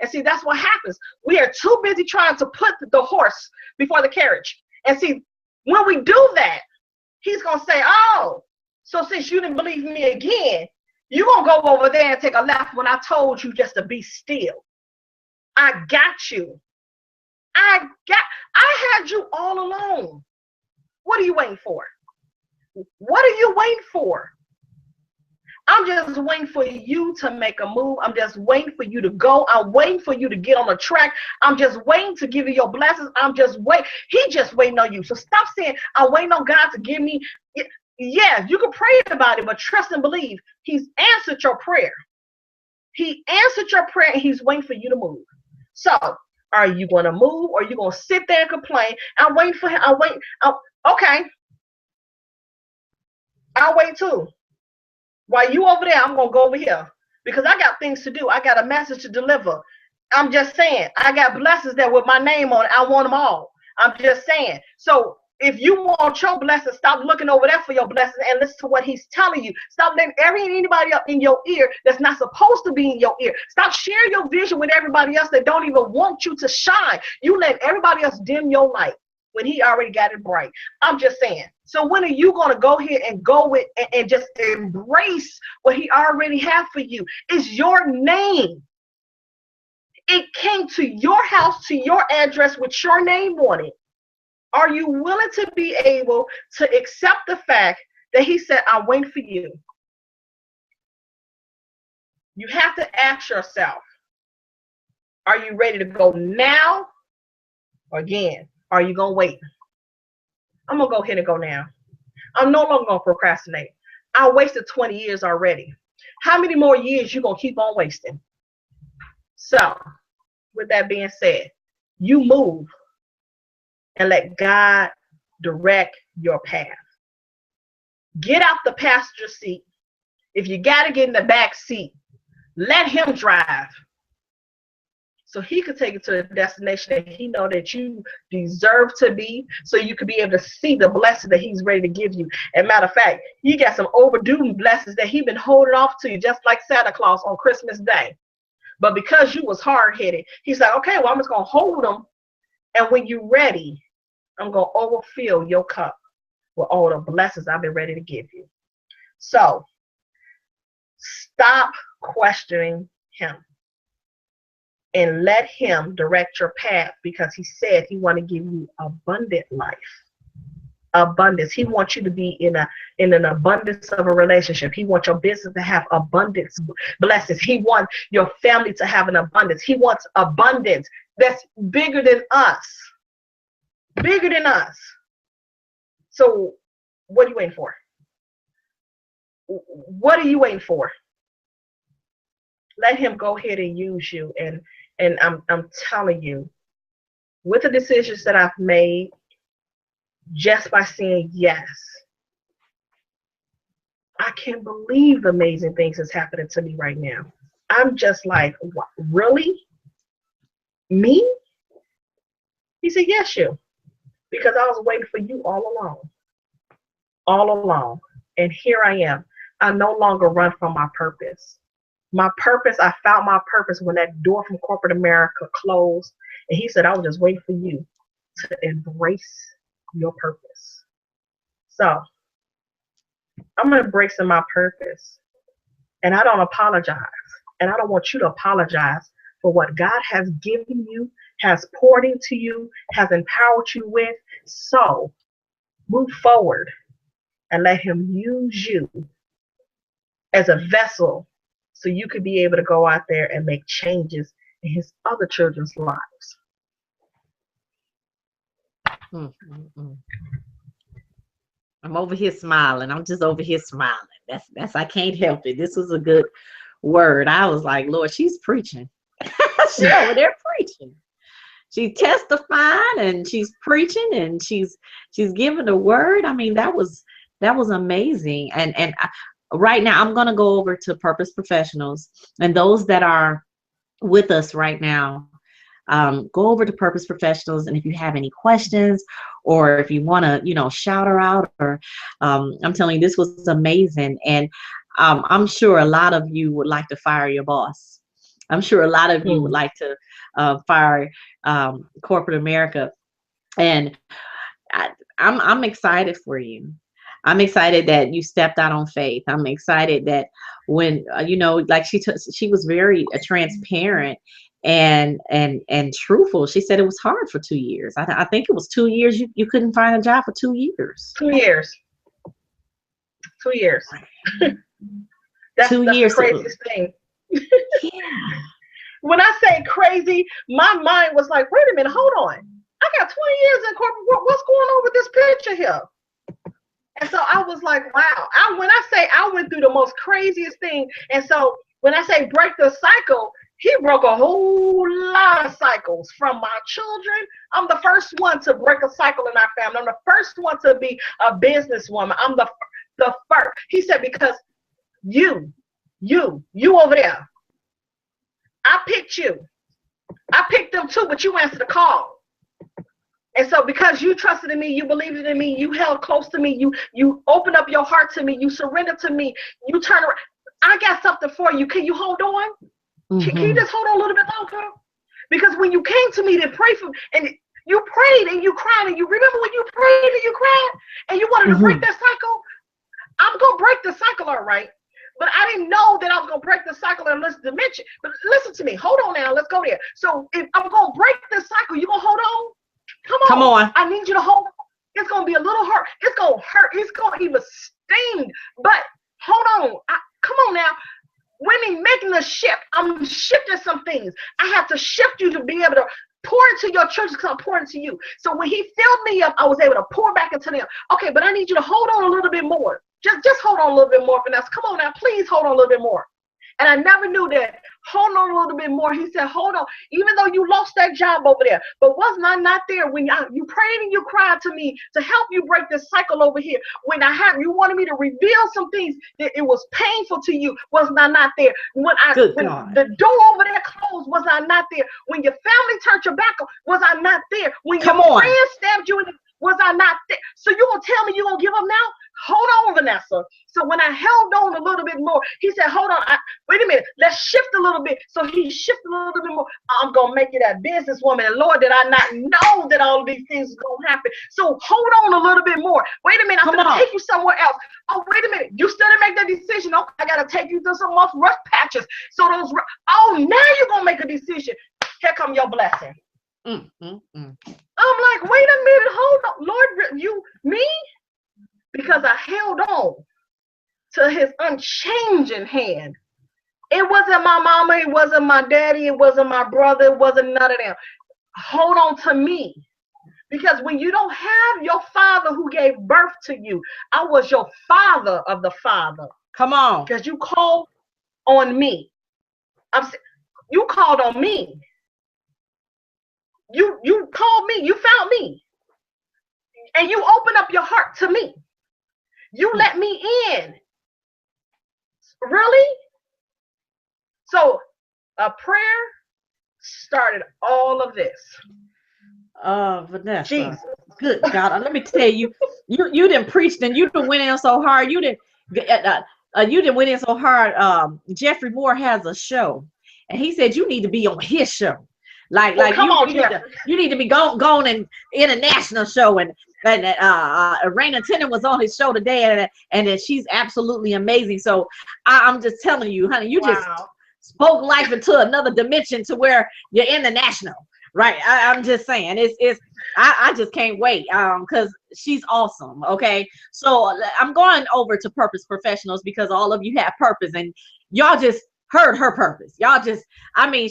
B: And see, that's what happens. We are too busy trying to put the horse before the carriage. And see, when we do that, he's going to say, oh, so since you didn't believe me again, you're going to go over there and take a left when I told you just to be still. I got you. I had you all along. What are you waiting for? What are you waiting for? I'm just waiting for you to make a move. I'm just waiting for you to go. I'm waiting for you to get on the track. I'm just waiting to give you your blessings. I'm just waiting. He just waiting on you. So stop saying, I'm waiting on God to give me. Yeah, you can pray about it, but trust and believe. He's answered your prayer. He answered your prayer, and he's waiting for you to move. So are you going to move, or are you going to sit there and complain? I'm waiting for him. Okay. I'll wait too. While you over there, I'm going to go over here because I got things to do. I got a message to deliver. I'm just saying, I got blessings there with my name on it. I want them all. I'm just saying. So if you want your blessings, stop looking over there for your blessings and listen to what he's telling you. Stop letting anybody up in your ear that's not supposed to be in your ear. Stop sharing your vision with everybody else that don't even want you to shine. You let everybody else dim your light when he already got it bright. I'm just saying. So when are you going to go here and go with and just embrace what he already have for you? It's your name. It came to your house, to your address with your name on it. Are you willing to be able to accept the fact that he said, I'm waiting for you? You have to ask yourself, are you ready to go now? Or again, are you going to wait? I'm going to go ahead and go now. I'm no longer going to procrastinate. I wasted 20 years already. How many more years you going to keep on wasting? So, with that being said, you move and let God direct your path. Get out the passenger seat. If you got to get in the back seat, let him drive. So he could take you to the destination that he know that you deserve to be, so you could be able to see the blessing that he's ready to give you. And matter of fact, you got some overdue blessings that he's been holding off to you, just like Santa Claus on Christmas Day. But because you was hard-headed, he's like, okay, well, I'm just going to hold them. And when you're ready, I'm going to overfill your cup with all the blessings I've been ready to give you. So stop questioning him and let him direct your path, because he said he want to give you abundant life. Abundance. He wants you to be in an abundance of a relationship. He wants your business to have abundance blessings. He wants your family to have an abundance. He wants abundance that's bigger than us. Bigger than us. So what are you waiting for? What are you waiting for? Let him go ahead and use you. And I'm telling you, with the decisions that I've made, just by saying yes, I can't believe the amazing things that's happening to me right now. I'm just like, what, really? Me? He said, yes, you. Because I was waiting for you all along. All along. And here I am. I no longer run from my purpose. My purpose, I found my purpose when that door from corporate America closed. And he said, I was just waiting for you to embrace your purpose. So I'm embracing my purpose. And I don't apologize. And I don't want you to apologize for what God has given you, has poured into you, has empowered you with. So move forward and let him use you as a vessel so you could be able to go out there and make changes in his other children's lives.
A: I'm over here smiling. I'm just over here smiling. That's I can't help it. This was a good word. I was like, Lord, she's preaching. She's over there preaching. She's testifying and she's preaching and she's giving the word. I mean, that was amazing. And right now, I'm going to go over to Purpose Professionals, and those that are with us right now, go over to Purpose Professionals. And if you have any questions, or if you want to, shout her out, or I'm telling you, this was amazing. And I'm sure a lot of you would like to fire your boss. I'm sure a lot of you would like to fire corporate America. And I'm excited for you. I'm excited that you stepped out on faith. I'm excited that when, like she was very transparent and truthful. She said it was hard for 2 years. I think it was 2 years. You couldn't find a job for 2 years.
B: 2 years. 2 years. That's
A: 2
B: the
A: years.
B: craziest thing.
A: Yeah.
B: When I say crazy, my mind was like, wait a minute, hold on. I got 20 years in corporate work. What's going on with this picture here? And so I was like, wow. When I say I went through the most craziest thing, and so when I say break the cycle, he broke a whole lot of cycles from my children. I'm the first one to break a cycle in our family. I'm the first one to be a businesswoman. I'm the first. He said, because you over there, I picked you. I picked them too, but you answered the call. And so because you trusted in me, you believed in me, you held close to me, you opened up your heart to me, you surrendered to me, you turn around. I got something for you. Can you hold on? Can you just hold on a little bit longer? Because when you came to me to pray for me, and you prayed and you cried, and you remember when you prayed and you cried and you wanted to break that cycle? I'm going to break the cycle, all right. But I didn't know that I was going to break the cycle in this dimension. But listen to me. Hold on now. Let's go there. So if I'm going to break this cycle, you going to hold on? Come on. I need you to hold on. It's going to be a little hurt. It's going to hurt. It's going to even sting. But hold on. Come on now. When he's making a shift, I'm shifting some things. I have to shift you to be able to pour into your church because I'm pouring into you. So when he filled me up, I was able to pour back into them. Okay, but I need you to hold on a little bit more. Just hold on a little bit more, Vanessa. Come on now, please hold on a little bit more. And I never knew that. Hold on a little bit more. He said, hold on. Even though you lost that job over there, but wasn't I not there when you prayed and you cried to me to help you break this cycle over here? When you wanted me to reveal some things that it was painful to you, wasn't I not there? When the door over there closed, was I not there? When your family turned your back on, was I not there? When your friend stabbed you in the, was I not there? So you gonna tell me you gonna give up now? Hold on, Vanessa. So when I held on a little bit more, he said, hold on, wait a minute, let's shift a little bit. So he shifted a little bit more. I'm going to make you that businesswoman. And Lord, did I not know that all of these things are going to happen? So hold on a little bit more. Wait a minute, I'm going to take you somewhere else. Oh, wait a minute, you still didn't make that decision. Okay, I got to take you through some rough patches. So now you're going to make a decision. Here come your blessing. I'm like, wait a minute, hold on. Lord, me? Because I held on to his unchanging hand. It wasn't my mama, it wasn't my daddy, it wasn't my brother, it wasn't none of them. Hold on to me. Because when you don't have your father who gave birth to you, I was your father of the father.
A: Come on.
B: Because you called on me. You called on me. You called me. You found me. And you opened up your heart to me. You let me in. Really? So a prayer started all of this.
A: Vanessa.
B: Jesus.
A: Good God. Let me tell you, you didn't preach and you didn't went in so hard. You didn't went in so hard. Jeffrey Moore has a show and he said you need to be on his show. You need to be going in international show and Raina Tennant was on his show today and she's absolutely amazing. So I'm just telling you, honey, you just spoke life into another dimension to where you're international, right? I'm just saying I just can't wait because she's awesome. Okay, so I'm going over to Purpose Professionals because all of you have purpose and y'all just heard her purpose.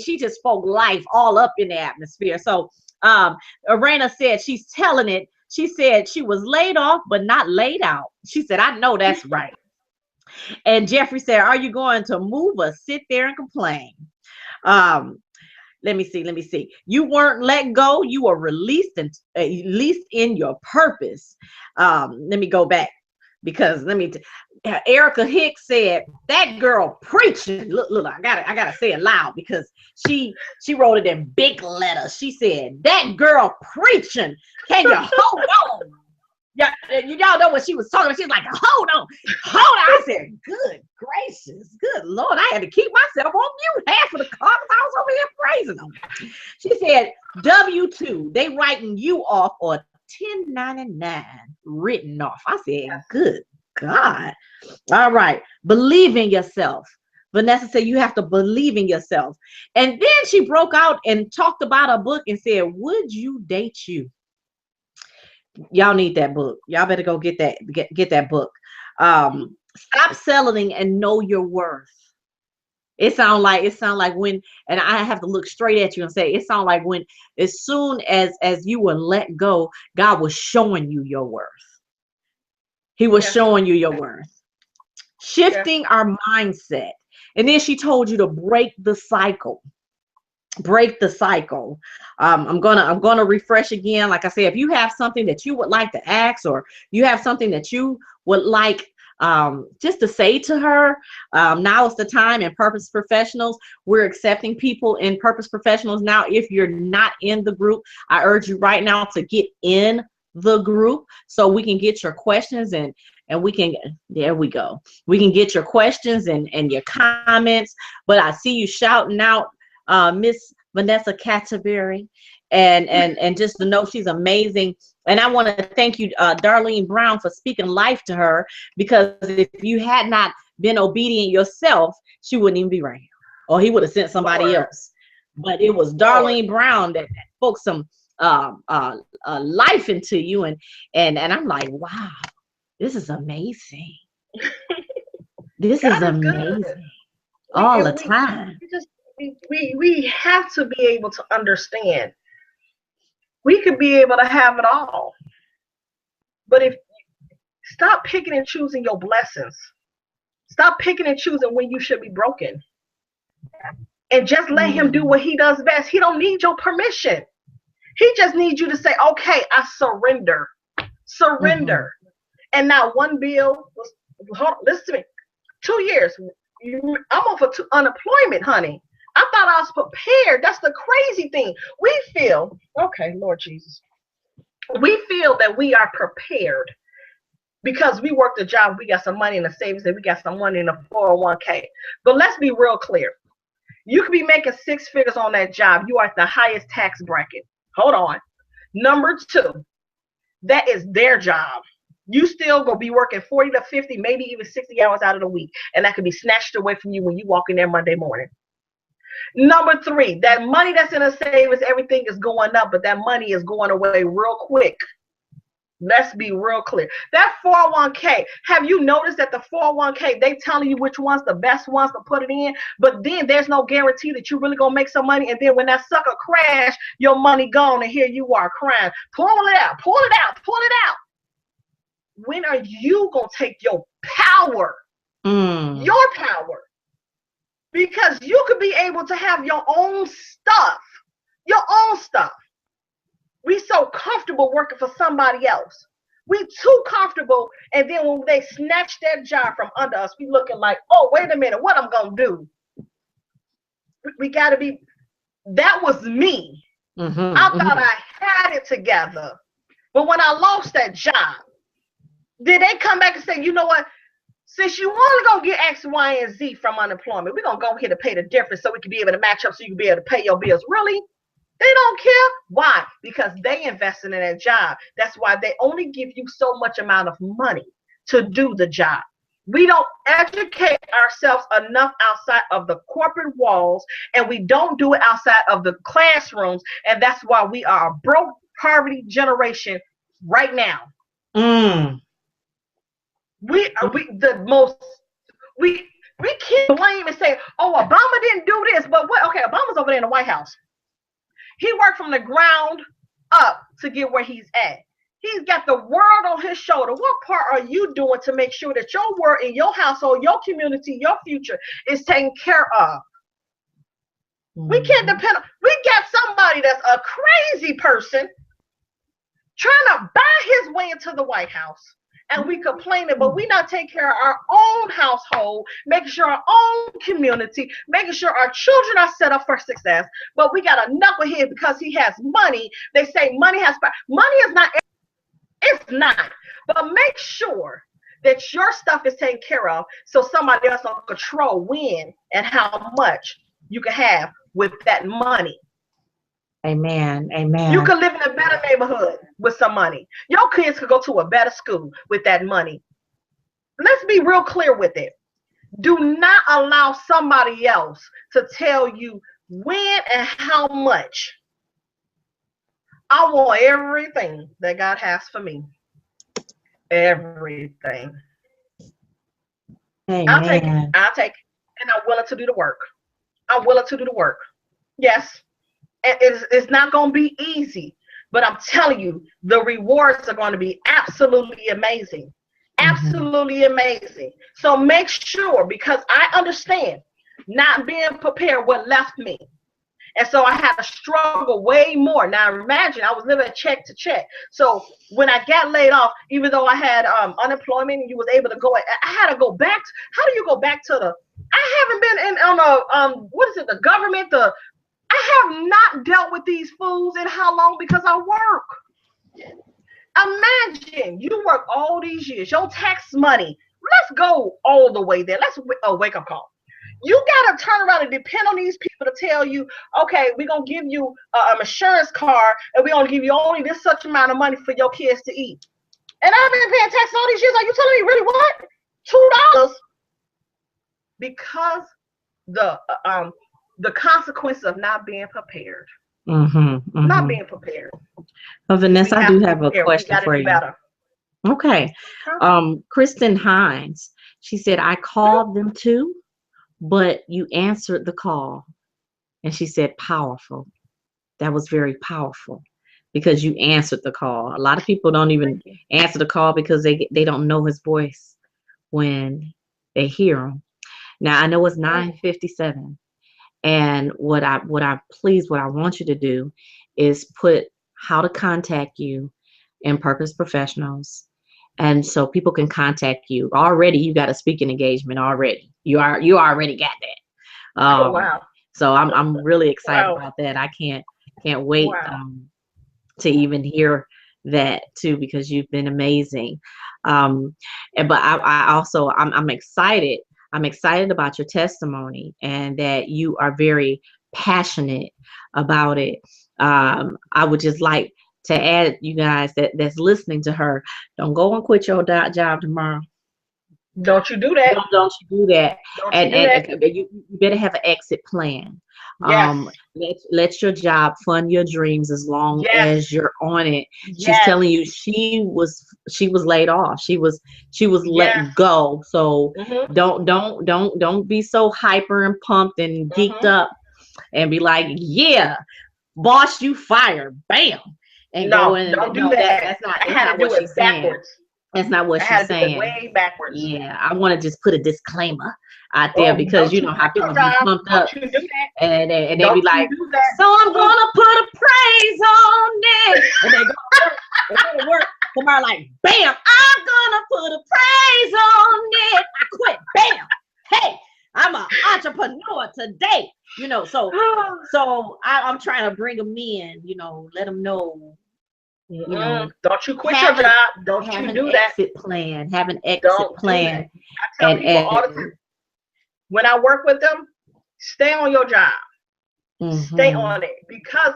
A: She just spoke life all up in the atmosphere. So Raina said she's telling it. She said she was laid off, but not laid out. She said, I know that's right. And Jeffrey said, are you going to move or sit there and complain? Let me see. You weren't let go. You were released in your purpose. Let me go back because Erica Hicks said that girl preaching. Look, I gotta say it loud because she wrote it in big letters. She said that girl preaching. Can you hold on? Yeah, y'all know what she was talking about. She's like, hold on. I said, good gracious, good Lord. I had to keep myself on mute half of the call. I was over here praising them. She said, W-2, they writing you off or 1099 written off. I said, good God. All right. Believe in yourself. Vanessa said you have to believe in yourself. And then she broke out and talked about a book and said, would you date you? Y'all need that book. Y'all better go get that book. Stop settling and know your worth. It sound like when, and I have to look straight at you and say, it sound like when, as soon as you were let go, God was showing you your worth. He was showing you your worth. Shifting our mindset. And then she told you to break the cycle. Break the cycle. I'm gonna refresh again. Like I said, if you have something that you would like to ask, or you have something that you would like just to say to her, now is the time. In Purpose Professionals, we're accepting people in Purpose Professionals now. If you're not in the group, I urge you right now to get in the group so we can get your questions, and we can, there we go, we can get your questions and your comments. But I see you shouting out Miss Vanessa Canteberry, and just to know she's amazing. And I want to thank you, Darlene Brown, for speaking life to her, because if you had not been obedient yourself, she wouldn't even be right here, or he would have sent somebody else. But it was Darlene Brown that spoke some life into you, and I'm like, wow, this is amazing. This is amazing. All the time.
B: We have to be able to understand. We could be able to have it all, but if stop picking and choosing your blessings, stop picking and choosing when you should be broken, and just let him do what he does best. He don't need your permission. He just needs you to say, okay, I surrender. And now one bill was, hold on, listen to me, 2 years. I'm on for unemployment, honey. I thought I was prepared. That's the crazy thing. We feel, okay, Lord Jesus, we feel that we are prepared because we worked a job, we got some money in the savings, and we got some money in the 401k. But let's be real clear. You could be making 6 figures on that job. You are at the highest tax bracket. Hold on. Number 2, that is their job. You still gonna be working 40 to 50, maybe even 60 hours out of the week, and that could be snatched away from you when you walk in there Monday morning. Number 3, that money that's in a savings, everything is going up, but that money is going away real quick. Let's be real clear. That 401k, have you noticed that the 401k, they telling you which one's the best ones to put it in, but then there's no guarantee that you're really going to make some money, and then when that sucker crash, your money gone, and here you are crying. Pull it out, pull it out, pull it out. When are you going to take your power? Your power. Because you could be able to have your own stuff. Your own stuff. We so comfortable working for somebody else. We too comfortable, and then when they snatch that job from under us, we looking like, oh, wait a minute, what I'm going to do? We got to be, that was me. I thought I had it together. But when I lost that job, did they come back and say, you know what? Since you want to go get X, Y, and Z from unemployment, we're going to go here to pay the difference so we can be able to match up so you can be able to pay your bills. Really? They don't care. Why? Because they invested in that job. That's why they only give you so much amount of money to do the job. We don't educate ourselves enough outside of the corporate walls, and we don't do it outside of the classrooms, and that's why we are a broke poverty generation right now. We can't blame and say, oh, Obama didn't do this, but what? Okay, Obama's over there in the White House. He worked from the ground up to get where he's at. He's got the world on his shoulder. What part are you doing to make sure that your world in your household, your community, your future is taken care of? We can't depend on, we got somebody that's a crazy person trying to buy his way into the White House. And we complaining, but we not take care of our own household, making sure our own community, making sure our children are set up for success. But we got a knucklehead because he has money. They say money has power. Money is not, it's not. But make sure that your stuff is taken care of so somebody else will control when and how much you can have with that money.
A: Amen. Amen.
B: You could live in a better neighborhood with some money. Your kids could go to a better school with that money. Let's be real clear with it. Do not allow somebody else to tell you when and how much. I want everything that God has for me. Everything. I'll take it.
A: Amen.
B: I'll take it. And I'm willing to do the work. I'm willing to do the work. Yes. And it's not going to be easy, but I'm telling you, the rewards are going to be absolutely amazing. Absolutely amazing. So make sure, because I understand not being prepared what left me. And so I had to struggle way more. Now imagine I was living check to check. So when I got laid off, even though I had unemployment and you was able to go, I had to go back. How do you go back to the? I haven't been in on a what is it? The government. I have not dealt with these fools in how long because I work. Imagine you work all these years, your tax money. Let's go all the way there. Let's wake up call. You got to turn around and depend on these people to tell you, okay, we're going to give you an insurance card and we're going to give you only this such amount of money for your kids to eat. And I've been paying tax all these years. Are you telling me really what? $2? Because the consequence of not being prepared. Not being prepared.
A: Well, Vanessa, I do have a question for you.
B: Better.
A: Okay. Kristen Hines, she said, I called them too, but you answered the call. And she said, powerful. That was very powerful because you answered the call. A lot of people don't even answer the call because they don't know his voice when they hear him. Now, I know it's 9:57. And what I want you to do is put how to contact you in Purpose Professionals. And so people can contact you. Already, you got a speaking engagement already. You already got that.
B: Oh, wow.
A: So I'm really excited about that. I can't wait to even hear that too, because you've been amazing. But I also I'm excited. I'm excited about your testimony and that you are very passionate about it. I would just like to add, you guys that's listening to her, don't go and quit your job tomorrow.
B: Don't you do that.
A: Don't you do that. And you better have an exit plan.
B: Yes.
A: Let your job fund your dreams as long as you're on it. She's telling you she was laid off. She was let go. So don't be so hyper and pumped and geeked up and be like, yeah, boss, you fired. Bam. And
B: don't do that.
A: That's not what she's saying. That's not what she's saying.
B: Way backwards.
A: Yeah, I want to just put a disclaimer out there because you know how people be pumped up and they be like, so I'm gonna put a praise on it, and they go to work tomorrow like, bam, I'm gonna put a praise on it. I quit. Bam. Hey, I'm an entrepreneur today. You know, so I'm trying to bring them in. You know, let them know. You know,
B: don't you quit your job. Don't you do that.
A: Exit plan. Have an exit plan.
B: I tell people all the time, when I work with them, stay on your job. Stay on it. Because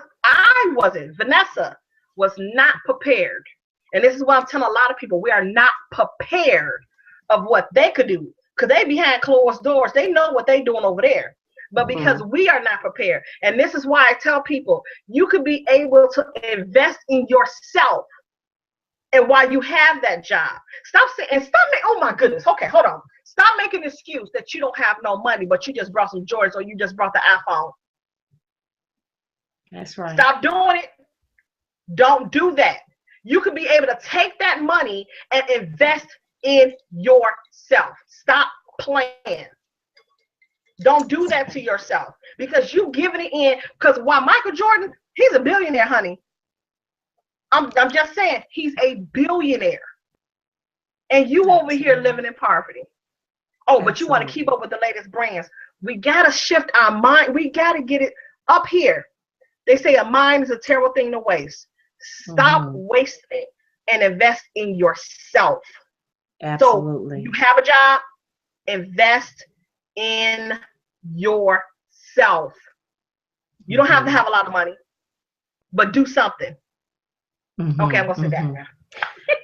B: Vanessa was not prepared. And this is what I'm telling a lot of people. We are not prepared of what they could do. Because they behind closed doors. They know what they're doing over there. But because we are not prepared. And this is why I tell people, you could be able to invest in yourself. And while you have that job, oh my goodness. Okay, hold on. Stop making an excuse that you don't have no money, but you just brought some Jordans or you just brought the iPhone.
A: That's right.
B: Stop doing it. Don't do that. You could be able to take that money and invest in yourself. Stop playing. Don't do that to yourself because you giving it in. Because while Michael Jordan, he's a billionaire, honey. I'm just saying he's a billionaire, and you over here living in poverty. Oh, but you want to keep up with the latest brands. We gotta shift our mind. We gotta get it up here. They say a mind is a terrible thing to waste. Stop wasting it and invest in yourself.
A: Absolutely.
B: So you have a job, invest in yourself. You don't have to have a lot of money, but do something. Okay, I'm gonna sit back now.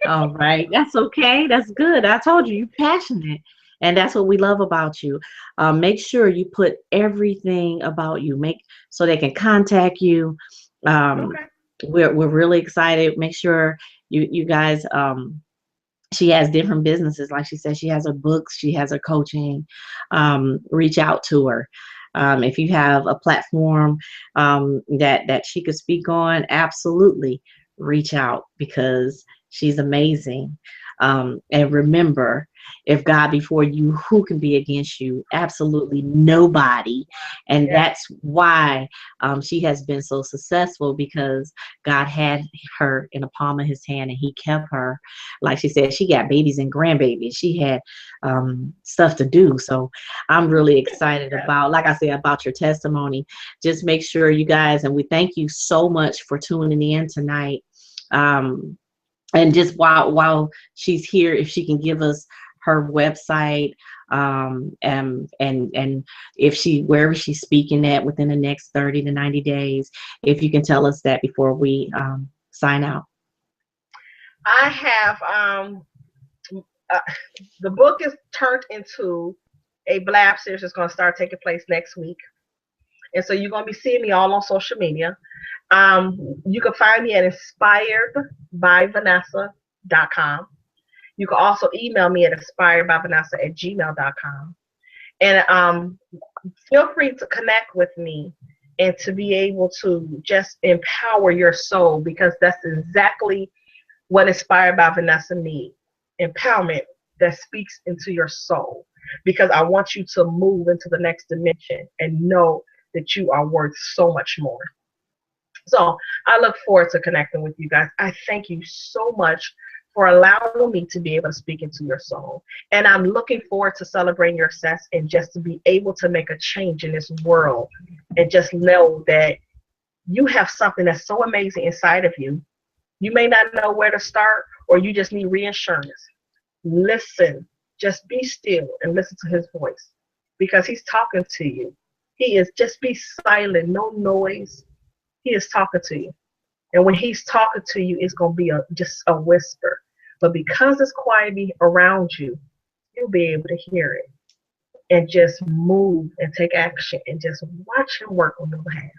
A: All right, that's okay. That's good. I told you, you're passionate, and that's what we love about you. Make sure you put everything about you. So they can contact you. We're really excited. Make sure you guys she has different businesses. Like she said, she has her books, she has her coaching. Reach out to her. If you have a platform that she could speak on, absolutely reach out, because she's amazing. And remember, if God before you, who can be against you? Absolutely nobody. And
B: Yeah.
A: that's why she has been so successful, because God had her in the palm of his hand and he kept her. Like she said, she got babies and grandbabies. She had stuff to do. So I'm really excited about, like I said, about your testimony. Just make sure you guys, and we thank you so much for tuning in tonight. And just while she's here, if she can give us her website, and if she, wherever she's speaking at within the next 30 to 90 days, if you can tell us that before we sign out.
B: I have uh, the book is turned into a blab series that's going to start taking place next week. And so you're going to be seeing me all on social media. You can find me at InspiredByVanessa.com. You can also email me at InspiredByVanessa@gmail.com. And feel free to connect with me and to be able to just empower your soul, because that's exactly what Inspired by Vanessa needs. Empowerment that speaks into your soul, because I want you to move into the next dimension and know that you are worth so much more. So I look forward to connecting with you guys. I thank you so much for allowing me to be able to speak into your soul. And I'm looking forward to celebrating your success and just to be able to make a change in this world, and just know that you have something that's so amazing inside of you. You may not know where to start, or you just need reassurance. Listen, just be still and listen to his voice, because he's talking to you. He is, just be silent, no noise. He is talking to you. And when he's talking to you, it's going to be just a whisper. But because it's quiet around you, you'll be able to hear it and just move and take action and just watch him work on your behalf.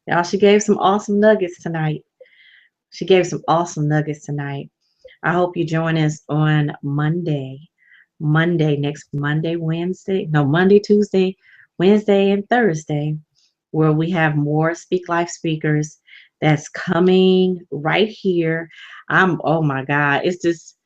A: Y'all, she gave some awesome nuggets tonight. She gave some awesome nuggets tonight. I hope you join us on Monday, next Monday, Wednesday, no, Monday, Tuesday, Wednesday, and Thursday, where we have more Speak Life speakers that's coming right here. Oh my God, it just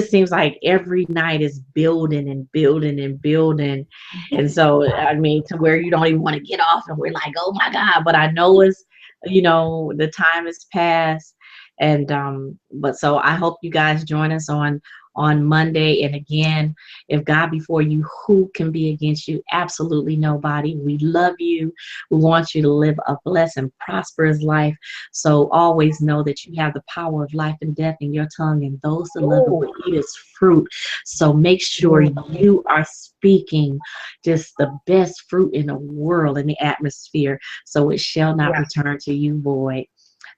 A: seems like every night is building and building and building. And so, I mean, to where you don't even want to get off, and we're like, oh my God, but I know it's, the time has passed. And but so I hope you guys join us on Monday. And again, if God before you, who can be against you? Absolutely nobody. We love you. We want you to live a blessed and prosperous life. So always know that you have the power of life and death in your tongue, and those that love it will eat its fruit. So make sure you are speaking just the best fruit in the world, in the atmosphere, so it shall not return to you void.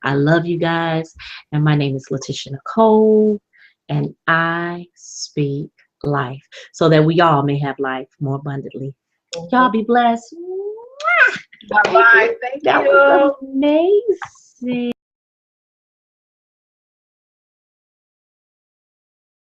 A: I love you guys, and my name is Letitia Nicole, and I speak life so that we all may have life more abundantly. Y'all be blessed.
B: Bye-bye. Thank you.
A: That was amazing.